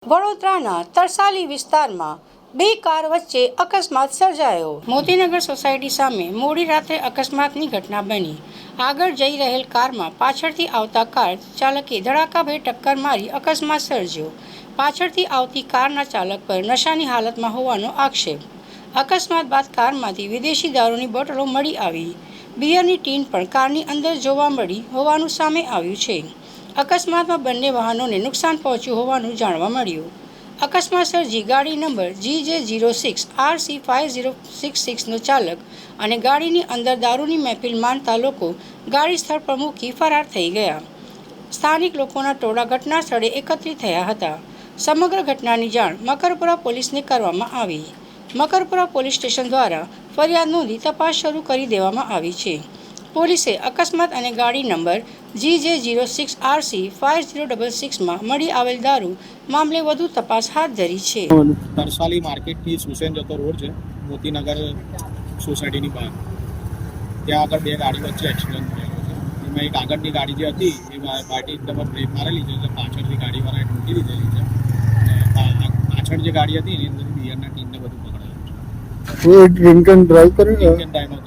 વડોદરાના તરસાલી વિસ્તારમાં બે કાર વચ્ચે અકસ્માત સર્જાયો। મોતીનગર સોસાયટી સામે મોડી રાત્રે અકસ્માતની ઘટના બની। આગળ જઈ રહેલ કારમાં પાછળથી આવતા કાર ચાલકે ધડાકાભેર ટક્કર મારી અકસ્માત સર્જ્યો। પાછળથી આવતી કારના ચાલક પર નશાની હાલતમાં હોવાનો આક્ષેપ। અકસ્માત બાદ કારમાંથી વિદેશી દારૂની બોટલો મળી આવી। બિયરની ટીન પણ કારની અંદર જોવા મળી હોવાનું સામે આવ્યું છે। અકસ્માતમાં બંને વાહનોને નુકસાન પહોંચ્યું હોવાનું જાણવા મળ્યું। અકસ્માત સર્જી ગાડી નંબર GJ06 RC 5066નો ચાલક અને ગાડીની અંદર દારૂની મહેફિલ માનતા લોકો ગાડી સ્થળ પર મૂકી ફરાર થઈ ગયા। સ્થાનિક લોકોના ટોળા ઘટના સ્થળે એકત્રિત થયા હતા। સમગ્ર ઘટનાની જાણ મકરપુરા પોલીસને કરવામાં આવી। મકરપુરા પોલીસ સ્ટેશન દ્વારા ફરિયાદ નોંધી તપાસ શરૂ કરી દેવામાં આવી છે। પોલીસે અકસ્માત અને ગાડી નંબર GJ06 RC 5066માં મળી આવેલ દારૂ મામલે વધુ તપાસ હાથ ધરી છે। તરસાલી માર્કેટથી સુસેન જતો રોડ છે, મોતીનગર સોસાયટીની બહાર। ત્યાં આગળ બે ગાડી વચ્ચે એક્સિડન્ટ થયેલો છે। એમાં એક આગળની ગાડી જે હતી એ બાટી એકદમ બ્રેક મારેલી છે, એટલે પાછળથી ગાડીવાળાએ ઠોકી દીધેલી છે। અને પાછળ જે ગાડી હતી એની અંદર બિયરના ટીનને બધું પકડાયું છે। ડ્રિંક એન્ડ ડ્રાઈવ કર્યું? Drink and ડ્રાઈવનો